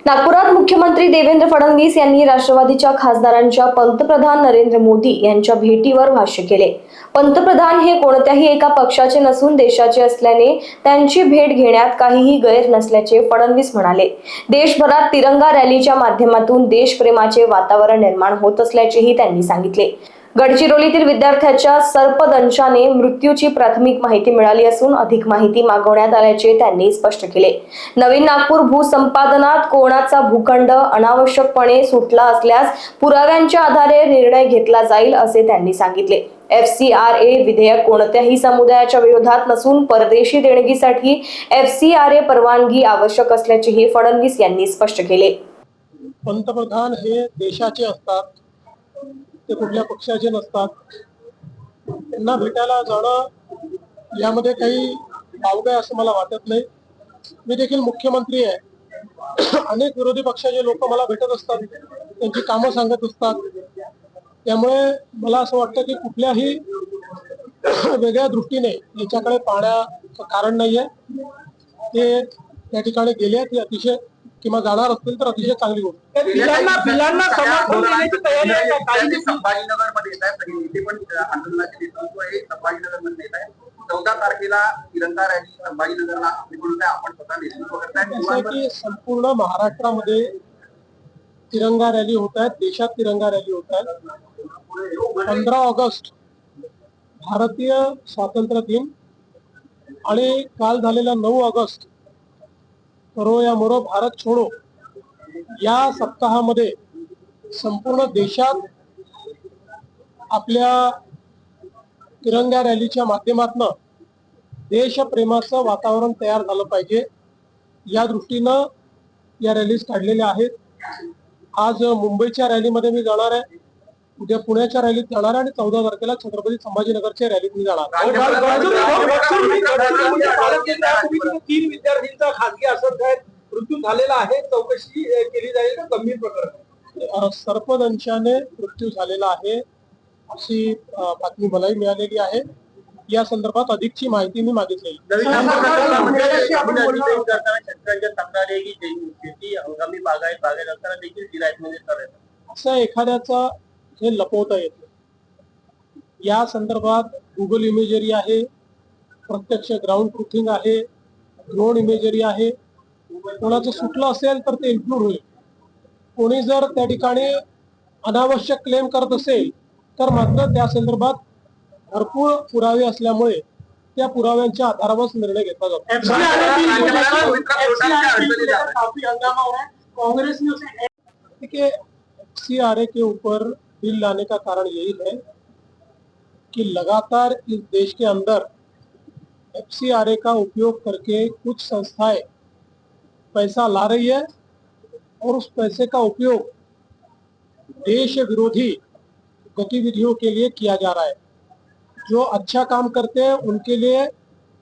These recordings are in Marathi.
नागपुरात मुख्यमंत्री देवेंद्र फडणवीस यांनी राष्ट्रवादीच्या खासदारांच्या पंतप्रधान नरेंद्र मोदी यांच्या भेटीवर भाष्य केले। पंतप्रधान हे कोणत्याही एका पक्षाचे नसून देशाचे असल्याने त्यांची भेट घेण्यात काहीही गैर नसल्याचे फडणवीस म्हणाले। देशभरात तिरंगा रॅलीच्या माध्यमातून देशप्रेमाचे वातावरण निर्माण होत असल्याचेही त्यांनी सांगितले। गडचिरोलीतील विद्यार्थ्याच्या सर्पदंशाने मृत्यूची प्राथमिक माहिती मिळाली असून अधिक माहिती मागवण्यात आल्याचे त्यांनी स्पष्ट केले। नवीन नागपूर भूसंपादनात कोणाचा भूखंड अनावश्यकपणे सुटला असल्यास पुराव्यांच्या आधारे निर्णय घेतला जाईल असे त्यांनी सांगितले। FCRA विधेयक कोणत्याही समुदायाच्या विरोधात नसून परदेशी देणगीसाठी FCRA परवानगी आवश्यक असल्याचेही फडणवीस यांनी स्पष्ट केले। पंतप्रधान हे देशाचे असतात, ते कुठल्या पक्षाचे नसतात। त्यांना भेटायला जाणं यामध्ये काही वावग आहे असं मला वाटत नाही। मी देखील मुख्यमंत्री आहे, अनेक विरोधी पक्षाचे लोक मला भेटत असतात, त्यांची कामं सांगत असतात। त्यामुळे मला असं वाटतं की कुठल्याही वेगळ्या दृष्टीने याच्याकडे पाहण्याचं कारण नाहीये। ते त्या ठिकाणी गेले ते अतिशय किंवा जाणार असतील तर अतिशय चांगली गोष्ट। बिलांना समर्थन देण्याची तयारी आहे का? काही संभाजीनगर मध्ये येत आहे, इथे पण आंदोलनाचे नेतृत्व हे संभाजीनगर मध्ये येत आहे। 14 तारखेला तिरंगा रॅली संभाजीनगरला आपण स्वतः नेतृत्व करताय की संपूर्ण महाराष्ट्रामध्ये तिरंगा रॅली होत आहेत, देशात तिरंगा रॅली होत आहेत। 15 ऑगस्ट भारतीय स्वातंत्र्य दिन आणि काल झालेला 9 ऑगस्ट करो या मरो भारत छोडो या सप्ताहामध्ये संपूर्ण देशात आपल्या तिरंगा रॅलीच्या माध्यमातून देशप्रेमाचं वातावरण तयार झालं पाहिजे, या दृष्टीनं या रॅलीज काढलेल्या आहेत। आज मुंबईच्या रॅलीमध्ये मी जाणार आहे, उद्या पुण्याच्या रॅलीत जाणार आहे आणि 14 तारखेला छत्रपती संभाजीनगरच्या रॅलीत मी जाणार। 3 विद्यार्थ्यांचा खासगी आश्रमशाळेत मृत्यू झालेला आहे, चौकशी केली जाईल का? गंभीर प्रकरण सर्पदंशाने मृत्यू झालेला आहे अशी बातमी मलाही मिळालेली आहे। या संदर्भात अधिकची माहिती मी मागितली। असं एखाद्याचा हे लपवता येत नाही। या संदर्भात गुगल इमेजरी आहे, प्रत्यक्ष ग्राउंड ट्रुथिंग आहे, ड्रोन इमेजरी आहे। कोणाचं सुटलं असेल तर ते इन्क्लूड होईल। कोणी जर त्या ठिकाणी अनावश्यक क्लेम करत असेल तर मात्र त्या संदर्भात भरपूर पुरावे असल्यामुळे त्या पुराव्यांच्या आधारावर निर्णय घेतला जातो। FCRA के ऊपर बिल लाने का कारण यही है कि लगातार इस देश के अंदर FCRA का उपयोग करके कुछ संस्थाएं पैसा ला रही है और उस पैसे का उपयोग देश विरोधी गतिविधियों के लिए किया जा रहा है। जो अच्छा काम करते हैं उनके लिए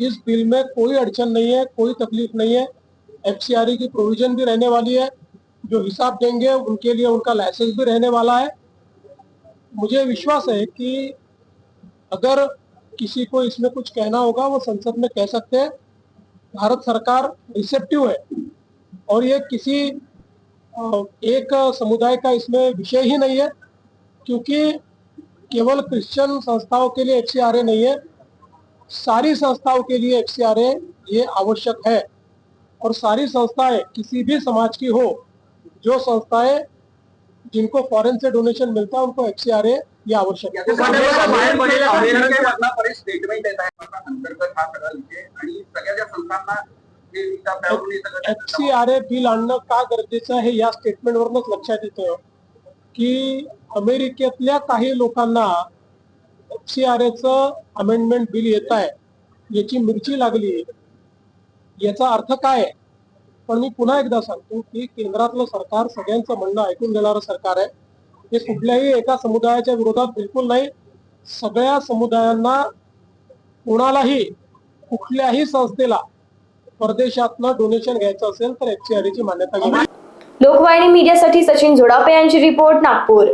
इस बिल में कोई अड़चन नहीं है, कोई तकलीफ नहीं है। FCRA की प्रोविजन भी रहने वाली है, जो हिसाब देंगे उनके लिए उनका लाइसेंस भी रहने वाला है। मुझे विश्वास है कि अगर किसी को इसमें कुछ कहना होगा वो संसद में कह सकते हैं। भारत सरकार रिसेप्टिव है और ये किसी एक समुदाय का इसमें विषय ही नहीं है, क्योंकि केवल क्रिश्चियन संस्थाओं के लिए FCRA नहीं है, सारी संस्थाओं के लिए FCRA ये आवश्यक है। और सारी संस्थाएं किसी भी समाज की हो, जो संस्थाएं जिनको फॉरेन से डोनेशन मिलता है उनको FCRA ये आवश्यक है। FCRA बिल आणणं का गरजेचं आहे या स्टेटमेंटवरूनच लक्षात येतं की अमेरिकेतल्या काही लोकांना FCRAचं अमेंडमेंट बिल येत आहे याची मिरची लागली। याचा अर्थ काय आहे? पण मी पुन्हा एकदा सांगतो की केंद्रातलं सरकार सगळ्यांचं म्हणणं ऐकून घेणारं सरकार आहे। हे कुठल्याही एका समुदायाच्या विरोधात बिलकुल नाही। सगळ्या समुदायांना, कोणालाही कुठल्याही संस्थेला परदेशातनं डोनेशन घ्यायचं असेल तर FCRA ची मान्यता घ्यावी। लोकवाहिनी मीडियासाठी सचिन झोडापे यांची रिपोर्ट, नागपूर।